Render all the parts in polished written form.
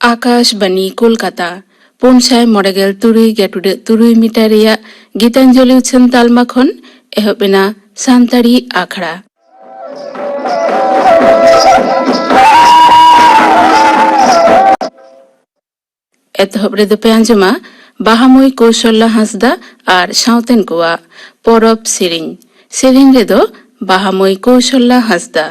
आकाशबाणी कोलकाता पुनसाय मॉडगेल तुरुई गेटुडे तुरुई मिटारिया गीतांजलि उछन तालमा खन एहबेना सांतारी आखड़ा एतहब रेदो पे आंजमा बाहामुई कौशल्या हांसदा और साउतेन कोआ परब सेरिंग रेदो बाहामुई कौशल्या हांसदा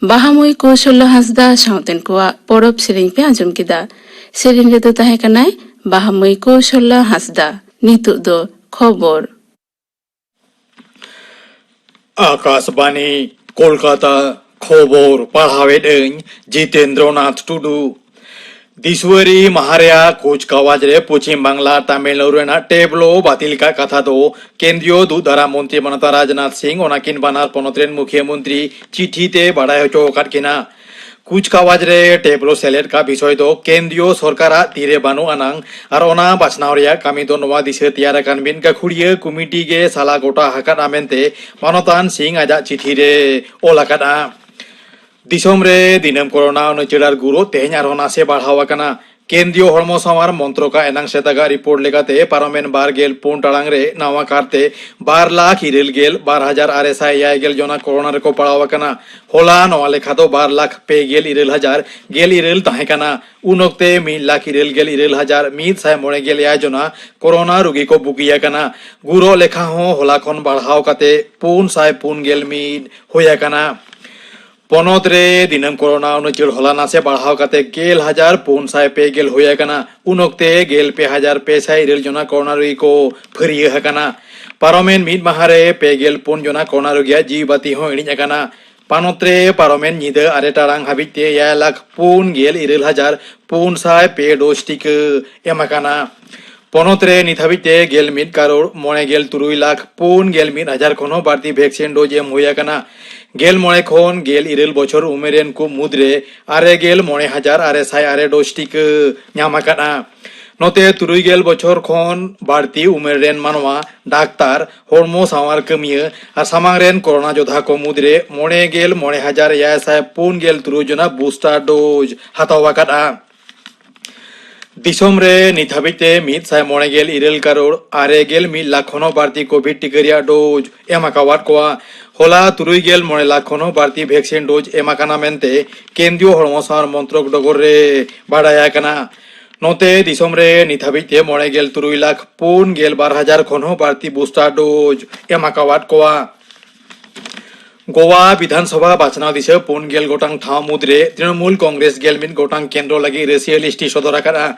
बाहामुई कौशल्या हांसदा साउतेन कोआ परब सेरिंग पे आंजम किदा सेरिंग रेदो ताहे कनाय बाहामुई कौशल्या हांसदा नितु दो खबर आकाशवाणी कोलकाता खबर पढ़ावेदों जितेंद्रनाथ टुडू दिसुवारी माहारिया कुचकावाज रे पश्चिम बांगला तामिलनाडु टेबलो बातिल का कथा दो केंद्रीय दूधधारा मंत्री बनता राजनाथ सिंह ओनाकिन बानार पनतरेन मुख्यमंत्री चिठीते बाड़ाय हचो काटकिना कुचकावाज रे टेबलो सेलेट का विषय दो केंद्रीय सरकार तीरे बानु अनांग और ओना बाचनाव रिया कामी दो नवा दिशे तैयार कान बिन का खुड़िया कमिटी के साला गोटा हकत आमेनते मानतान सिंह आजा चिठी रे ओलाकदा दिसोम रे दिनम कोरोना नचेडार गुरु तेहन आरो नासे बढ़ावा कना केंद्रीय हड़मो सामार मंत्रो का एनांग सेतागा रिपोर्ट लेगाते पारोमेन 12.4 टाड़ांग रे नावा कारते 12,12,600 जना कोरोना रे को पड़ावा कना होला नवा लेखा दो 12,6,000 गेल इरेल ताहे कना उन ओक्ते 1,6,000 जना कोरोना रोगी को बुकिया कना गुरो लेखा हो होला खन बढ़ाव काते 4,4,1 होया कना पनत रे दिनम कोरोना उनचल होला नासे बढ़ाव काते 1,400 होया कना उन ओक्ते 1,500 जना कोरोना रोगी को फरिया हकना पारोमेन मिद महारे 4 जना कोरोना रोगिया जीवबाती हो इडिñ akana पानोत्रे पारोमेन निदे आरे टारांग हाबिते 1,4,400 डोज टिका एमाकाना पनोत्रे निथाबिते 1,40,3,4,1,000 खनो बारती वैक्सीन डोज एम होयाकाना 19 खन 19 बछर उमेरेन को मुद्रे 9,9,600 डोज टिका ᱧᱟᱢᱟᱠᱟᱱᱟ नोते 30 बछर खन बाड़ती उमेरेन मानवा डाक्तार हड़मो सावार कमिया और सामांगरेन कोरोना योद्धा को मुद्रे 9,9,643 जना बूस्टर डोज हतावाकाना दिसोम रे निथाबिते 1,9,7 करोड़ 9,1 लाख खनो बाड़ती कोविड टिका डोज एमाकावात कोआ होला 3,9 लाख खनो बाड़ती वैक्सीन डोज एमाकाना मेनते केंद्रीय हड़मो सावार मंत्रक डगर रे बाड़ायाकाना नोते दिसोम रे निथाबिते 9,3,4,12,000 खनो बाड़ती बूस्टर डोज एमाकावात कोआ गोवा विधानसभा बाचनाव दिसे 4 गोटांग ठाव मुद्रे तृणमूल कांग्रेस 1 गोटांग केंद्र लगी रेसियल लिस्टी सदराकाना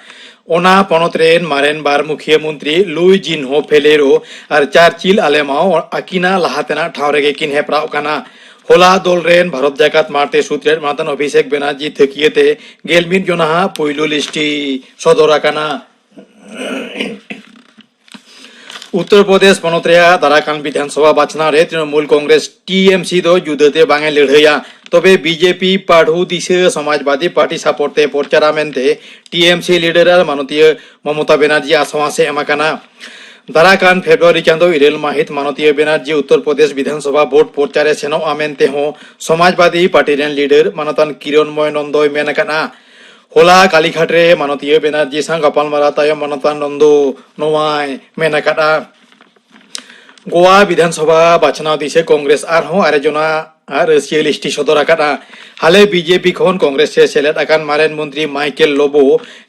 ओना पनतरेन मारेन बार मुख्यमंत्री लुई जिनहो फेलेरो और चार्चिल आलेमाओ आकिना लहातेना ठाव रेगे किन हेपराव काना होला दल रेन भारत जाकात मारते सूत्रेट मातन अभिषेक बेनार्जी थकियते 1 जना पहिलो लिस्टी सदराकाना उत्तर प्रदेश पनतरेया दाराकान विधानसभा बाचना रे तृणमूल कांग्रेस टीएमसी दो जुदते बांगे लड़हैया तबे बीजेपी पाढ़ू दिशे समाजवादी पार्टी सपोर्टे प्रचारामेंते टीएमसी लीडर मानतीय ममता बेनार्जी आश्वासे एमाकाना दाराकान फेब्रुआरी चांदो 1 माहित मानतीय बेनार्जी उत्तर प्रदेश विधानसभा भोट प्रचारे सेनो आमेनते हो समाजवादी पार्टी रेन लीडर मानतान किरणमय नंदोय मेनकाना होला कालीघाट रे मानतीय बेनार्जी सा गपालमारा तायम मानतान नंदो नोवाय मेनकाना गोवा विधानसभा बाचनाव दिसे कांग्रेस आरहो आरेजना रेसियल लिस्टी सदराकाना हाले बीजेपी खन कांग्रेस से सेलेद आकान मारेन मंत्री माइकेल लोबो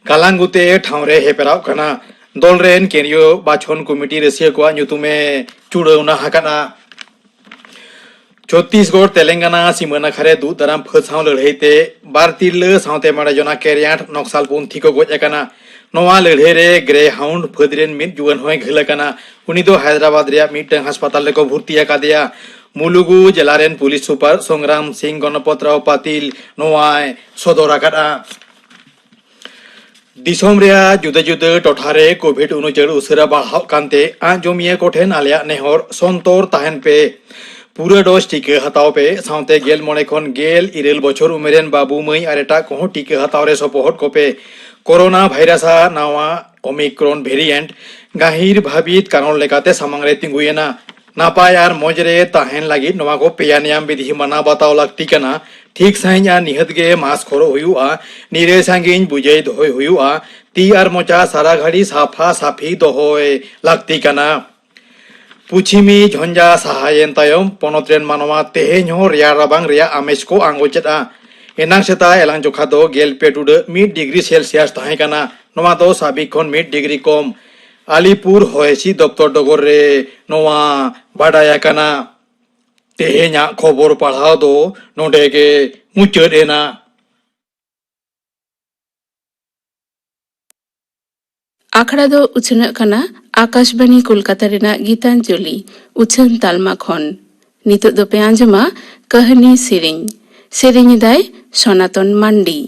कालांगुते ठावरे हेपेराव काना दल रेन केंद्रीय बाछन कमिटी रेसियल को नुतुमे चुड़ौना हाकाना छत्तीसगढ़ तेलंगाना सीमाना खारे दू दाराम फसाव लड़हैते बारतिल सावते मारे जना केरियाट नक्सलपंथी को गजकाना नवा लड़है रे ग्रे हाउंड फदरेन मिद जुवन होय घलकाना उनी दो हैदराबाद रे मिटन अस्पताल रे को भर्ती कादिया मुलुगु जिलारेन पुलिस सुपर संग्राम सिंह गणपतराव पातिल नवाय सदराकाना दिसोम रे जुदा जुदा टोठारे कोविड 19 उसरा बढ़ाव कांते आजमिया कोठेन आलिया नेहर संतोर ताहन पे पूरा डोज टीका हताव पे सावते 19 खन 19 बछर उमेरेन बाबू मई आरेटा को टीका हताव रे सपोहट कोपे कोरोना भाइरासा नावा ओमिक्रॉन वेरिएंट गाहिर भाबित कारण लेकाते सामांगरे तिंगुयेना नापाय आर मजरे ताहेन लागि नवा को पेया नियम विधि माना बताव लागती कना ठीक साइया निहत गे मास्क खरो हुयुआ निरे सांगिन बुझे दोय हुयुआ ती आर मोचा सारा घड़ी साफा साफी दोय लागती कना पुछिमी झंझा सहायन तायम पनतरेन मानवा तेहेन हो रिया राबांग रिया आमेज को आंगोचेता एनांग सेता एलांग जोखा दो 1 डिग्री सेल्सियस ताहे कना नवा दो साबिक खन 1 डिग्री कम आलिपुर होयसी दफ्तर डगर रे नवा बाडाया कना तेहेना खबर पढ़ाव दो नोडे के मुचद एना आखड़ा दो उछन कना आकाशवाणी कोलकाता रेना गीतांजलि उछन तालमा खन नितो दो पे आंजमा कहानी सेरेंग दाय सनातन मांडी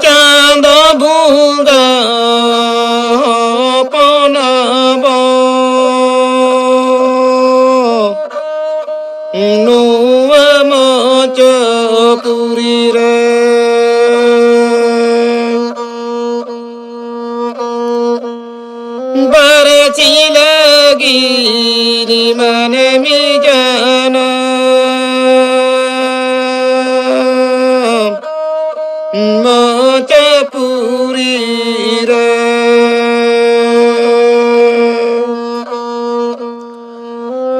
चांद भूंगा पुरी रे बरची लगी मन में जाना मोचपुरी रे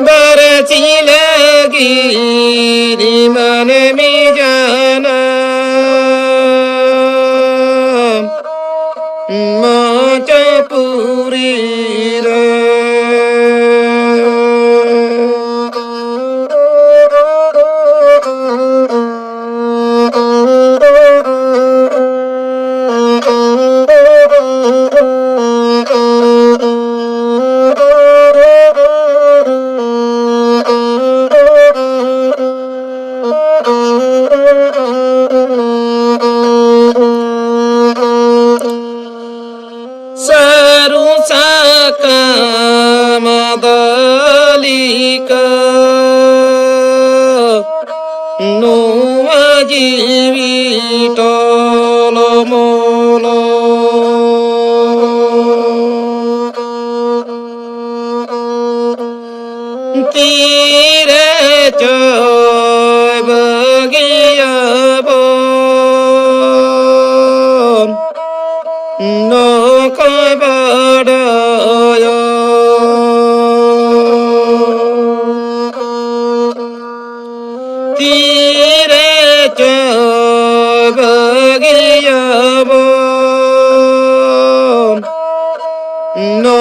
बरची लगी मन में जाना मोचपुरी रे saru sakamadalika nuwa jiwi tolomolo tire coy bagiyabon no koy badaya tire coy bagiyabon no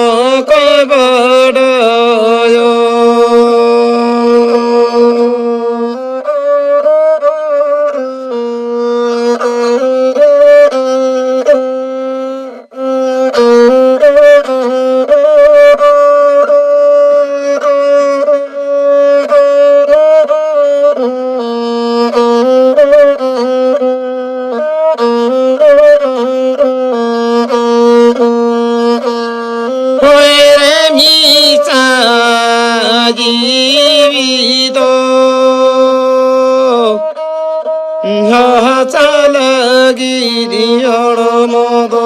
koy badaya जीवितो हाचालगी दियड़ मदो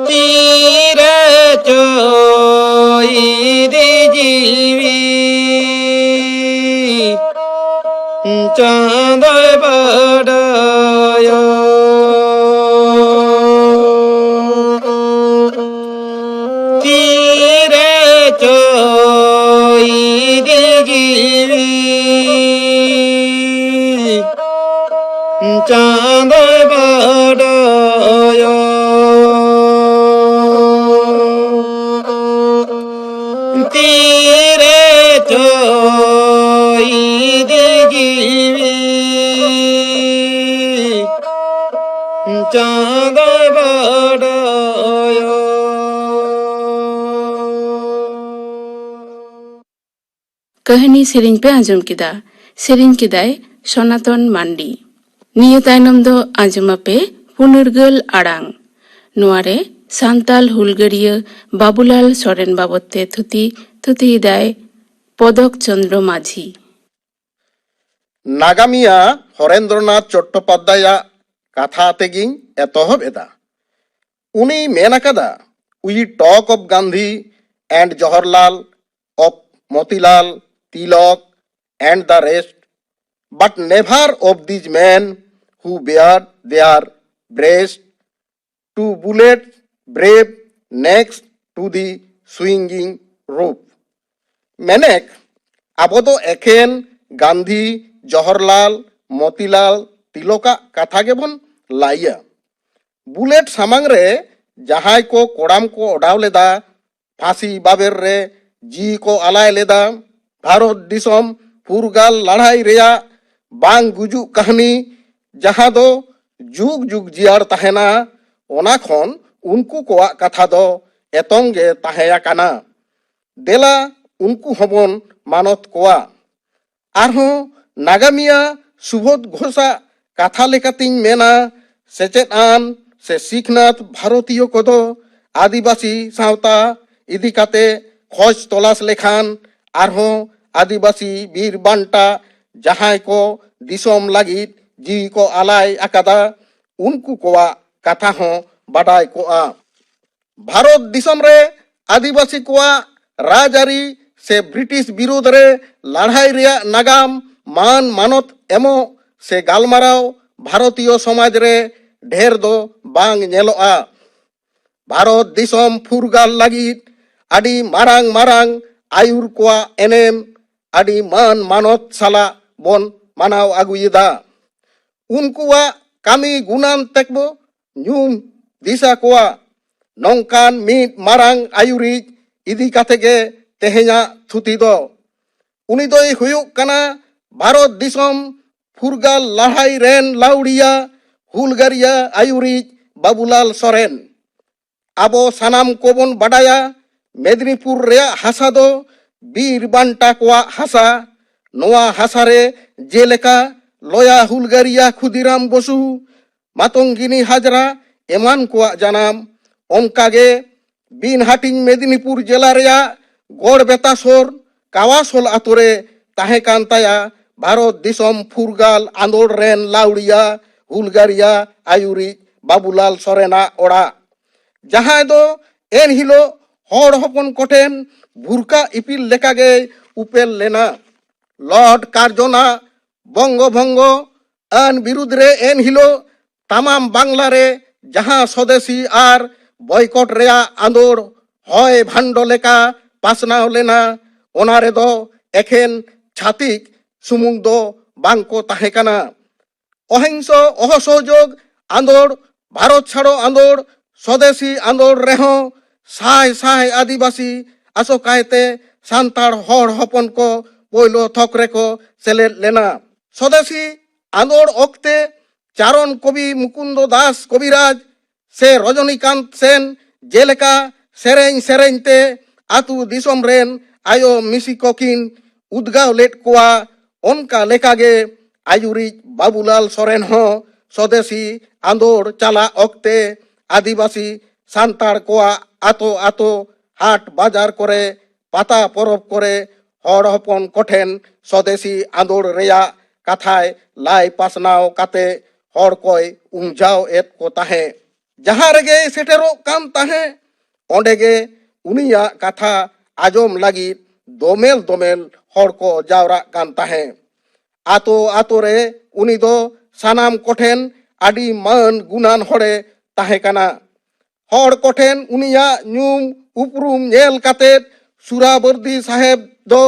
तीरे चोई दे जीवी चांद बड़ाया तीरे चोई दे जीवी चांद बड़ाया तीरे चोई दे जीवी चांद बड़ाया कहनी सेरिंग पे आंजम किदा सेरिंग किदाय सनातन मांडी निया तायनम दो आंजमा पे पुनर्गल आड़ांग नुआरे सांताल हुलगड़िया बाबूलाल सोरेन बाबते थुती दाय पदक चंद्र माझी नागामिया हरेंद्रनाथ चट्टोपाध्याय कथा तेगिं एतहब एदा उनी मेन आकादा we talk of Gandhi and Jawaharlal of Motilal Tilak and the rest but never of these men who bared their breast to bullets brave next to the swinging rope. मेनेक आबो दो एखेन गांधी जवाहरलाल मोतीलाल तिलका कथा गेबन लाइया बुलेट सामांग रे जहाय को कोड़ाम को ओडाव लेदा फांसी बाबेर रे जी को आलाय लेदा भारत दिसोम फुरगाल लड़ाई रेया बांग गुजु कहानी जहां दो जुग जुग जियार तहेना ओना खन उनको कोआ कथा दो एतंगे तहेया काना देला उनको हबन मानत कोआ आरहो नागामिया सुबोध घोषा कथा लेकातिन मेना सेचेत आन से सिखनाथ भारतीय कोदो आदिवासी सावता इदी काते खोज तलाश लेखान आरहों आदिवासी बीर बांटा जहां को दिसोम लागित जीवी को आलाय अकादा उनको कोआ कथा हों बाडाय कोआ भारत दिसोम रे आदिवासी कोआ राजारी से ब्रिटिश विरोध रे लड़ाई रिया नागाम मान मानत एमो से गालमाराव भारतीय समाज रे ढेर दो बांग नेलोआ भारत दिसोम फुरगाल लागित आदि मारांग मारांग आयुर कोआ एनेम आदि मान मानत साला बोन मानाव आगुयेदा उनकुआ कामी गुनान तेकबो न्यूम दिशा कोआ नौकान मीट मारांग आयुरिज इदी कातेगे तेहेना थुती दो उनी दोई हुयुक कना भारत दिसोम फुरगाल लड़ाई रेन लाउड़िया हुलगारिया आयुरिज बाबूलाल सोरेन आबो सानाम कोबन बाडाया मेदिनीपुर रे हासा दो बीर बांटा कोआ हासा नोआ हासारे जेलेका लया हुलगारिया खुदिराम बसु मातंगिनी हाजरा एमान कोआ जानाम ओमकागे बिन हाटिंग मेदिनीपुर जिला रेया गड़ बेतासोर कावासोल आतुरे ताहे कांताया भारत दिसोम फुरगाल आंदोल रेन लाउड़िया हुलगारिया आयुरी बाबूलाल सोरेना ओड़ा जहां दो एन हिलो हर हपन कोटेन भुरका इपिल लेकागे उपेल लेना लॉर्ड कार्जोना बंगो भंगो आन विरुद्ध रे एन हिलो तमाम बांग्ला रे जहां स्वदेशी आर बॉयकॉट रेया आंदोर हय भांडो लेका पासनाव लेना ओना रे दो एखेन छातिक सुमुंग दो बांको ताहे काना अहिंस असहयोग आंदोर भारत छाड़ो आंदोर स्वदेशी आंदोल रेहो साय साय आदिवासी आसोकायते सांतार हर हपन को पोइलो थकरे को सेलेद लेना स्वदेशी आंदोल ओक्ते चारण कवि मुकुंद दास कविराज से रजनीकांत सेन जेलेका सेरें सेरेंते आतु दिसोम रेन आयो मिसी कोकिन उद्गाव लेट कोआ उनका लेकागे आयुरी बाबूलाल सोरेन हो स्वदेशी आंदोल चला ओक्ते आदिवासी सांतार कोआ आतो आतो हाट बाजार करे पाता परब करे हर हपन कोठेन स्वदेशी आंदोल रेया कथाय लाई पासनाव काते हर कोय उमजाव एत को ताहे जहां रेगे सेटेरो कान ताहे ओंडेगे उनिया कथा आजम लगी दोमेल दोमेल हर को जावरा कान ताहे आतो आतो रे उनी दो सानाम कोठेन आदि मान गुनान हरे ताहे काना हर कोठेन उनिया न्यूम उपरूम नेल काते सुराबर्दी साहेब दो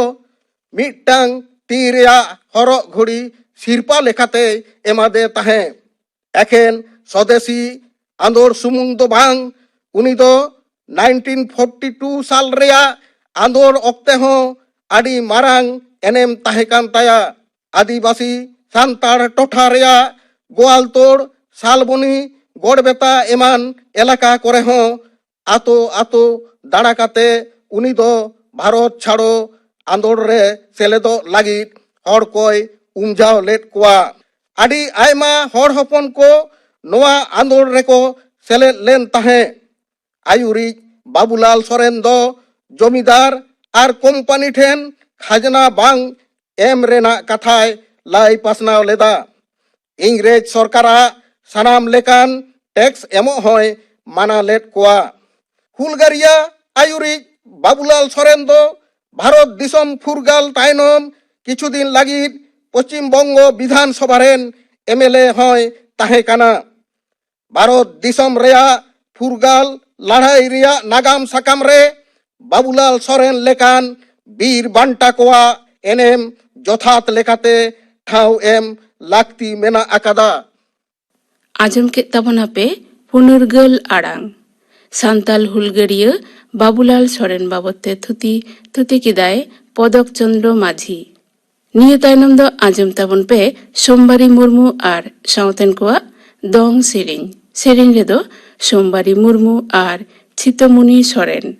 मिटांग तीरिया हरो घड़ी सिरपा लेखाते एमादे ताहे एखेन स्वदेशी आंदोर सुमुंग दो बांग उनी दो 1942 साल रेया आंदोर ओक्ते हो आदि मारांग एनेम ताहे कान ताया आदिवासी सांतार टोठा रेया गोवालतोड़ सालबनी गड़बेता एमान एलाका करे हो आतो आतो दाड़ा काते उनी दो भारत छाड़ो आंदोल रे सेलेदो लागित हर कोय उमजाव लेट कोआ आदि आयमा हर हपन को नोआ आंदोल रेको सेलेद लेन ताहे आयुरी बाबूलाल सोरेन दो जमीदार आर कोम्पानी ठेन खाजना बांग एम रेना कथाय लाई पासनाव लेदा इंग्रेज सरकारा सानाम लेकान टैक्स एमो होय माना लेट कोआ हुलगारिया आयुरी बाबूलाल सोरेन दो भारत दिसोम फुरगाल तायनम किछु दिन लागित पश्चिम बंग विधानसभा रेन एमएलए होय ताहे काना भारत दिसोम रेया फुरगाल लड़ाई रिया नागाम साकाम रे बाबूलाल सोरेन लेकान बीर बांटा कोआ एनेम जथात लेकाते ठाव एम लाक्ति मेना अकादा आजम के तबनापे पुनर्गल आड़ांग सान्ताल हुलगड़िया बाबूलाल सोरेन बाबते थुती थुती किदाय पदक चंद्र माझी निये तायनम दो आजम तबन पे सोमबारी मुर्मू आर साउतेन कोआ दोंग सेरिंग सेरिंग रे दो सोमबारी मुर्मू आर छितमुनी सोरेन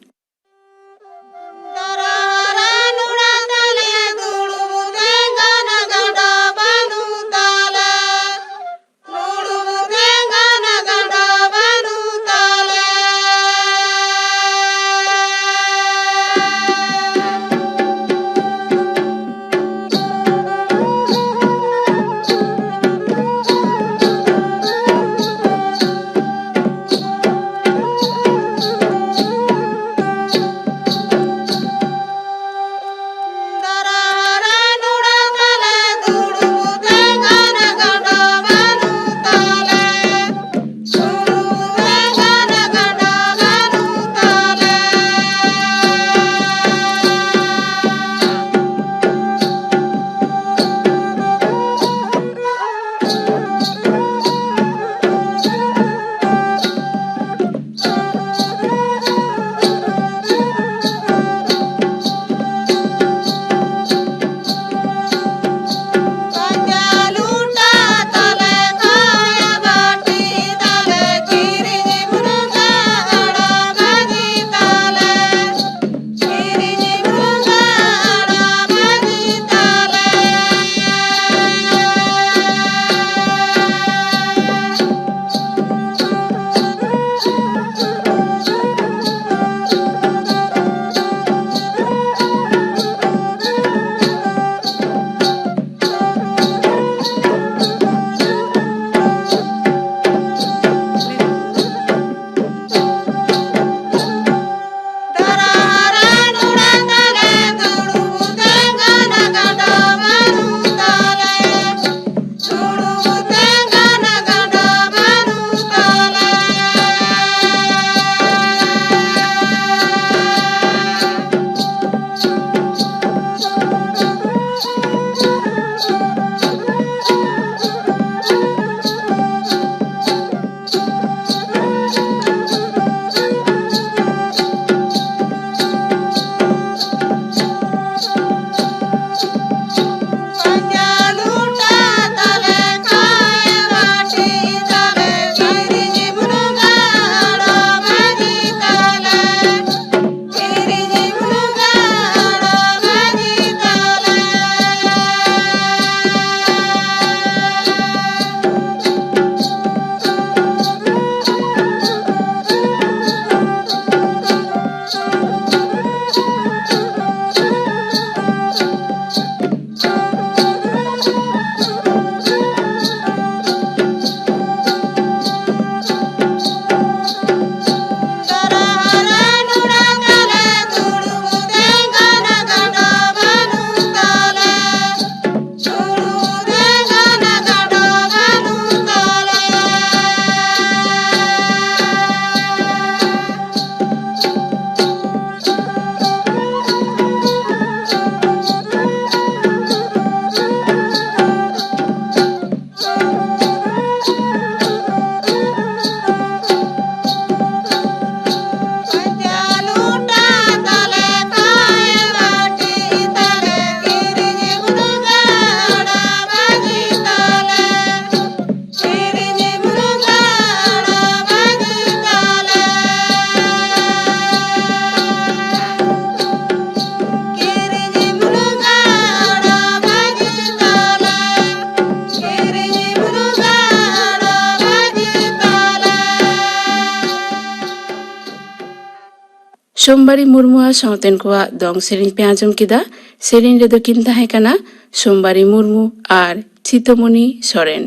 सोमबारी मुर्मुआ सावतेन कोआ दंग सेरिंग पे आंजम किदा सेरिंग रेदो किन ताहे काना सोमबारी मुर्मू आर चितमणि सोरेन।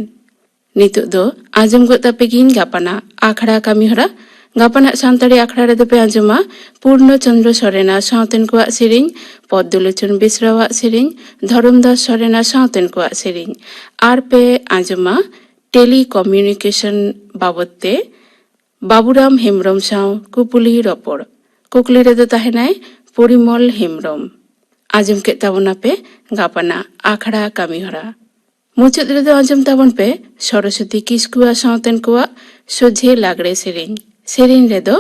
नितुक दो आंजम गो तापेगिन गापाना आखड़ा कामी हरा गापाना सान्ताड़ी आखड़ा रेदो पे आंजमा पूर्ण चंद्र सोरेना सावतेन कोआ सेरिंग पद्मलोचन बेसरावा सेरिंग धर्मदास सोरेना सावतेन कोआ सेरिंग आर पे आंजमा टेली कम्युनिकेशन बाबते बाबुराम हेमब्रम साव कुपुली रपड़ कुकली रेदो ताहेनाय परिमल हेमब्रम आंजम के ताबोना पे गापाना आखड़ा कामी हरा मुचाद रेदो आंजम ताबन पे सरस्वती किस्कुआ सावतेन कोआ सोझे लागड़े सेरिंग सेरिंग रेदो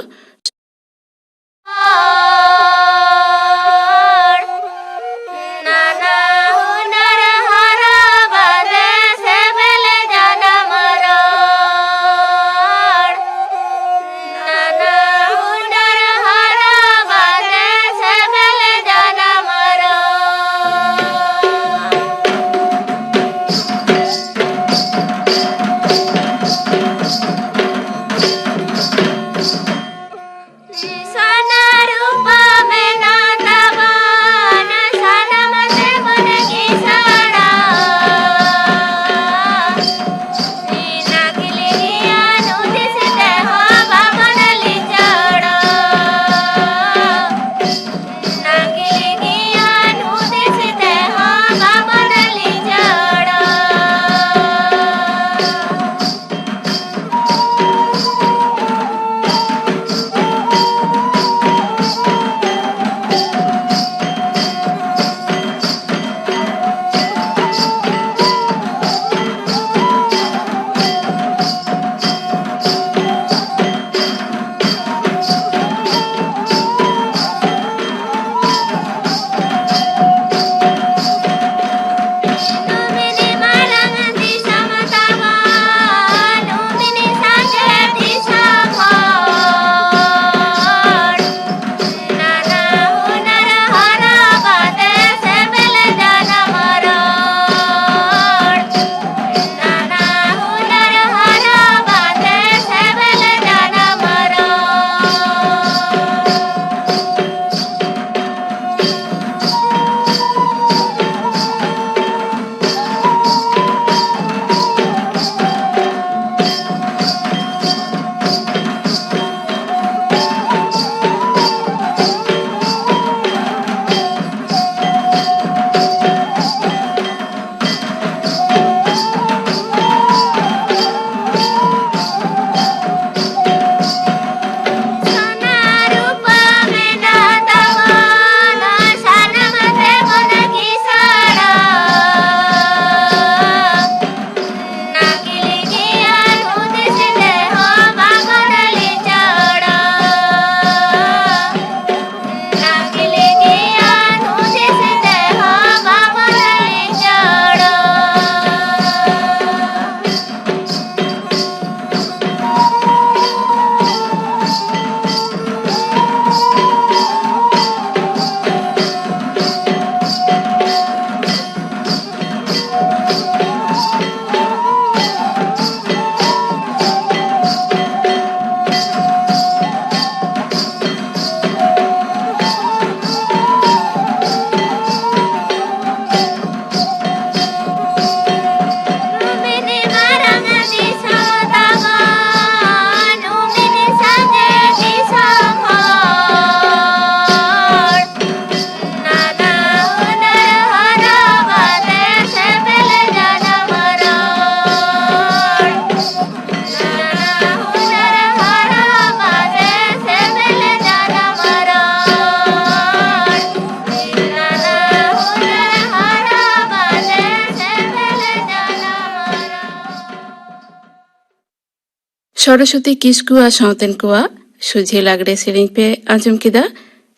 सरस्वती किस्कुआ सावतेन कोआ सोझे लागड़े सेरिंग पे आंजम किदा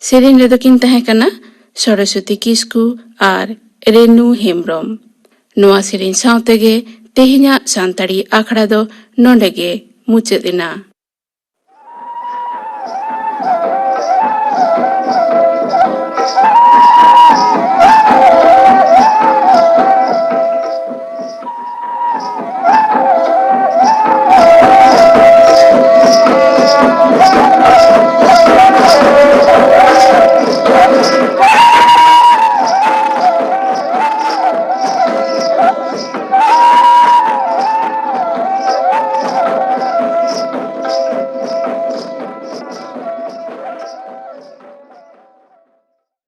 सेरिंग रेदो किन ताहे काना सरस्वती किस्कु आर रेनु हेमब्रम नोआ सेरिंग सावतेगे तेहिना सान्ताड़ी आखड़ा दो नोंडेगे मुचादेना।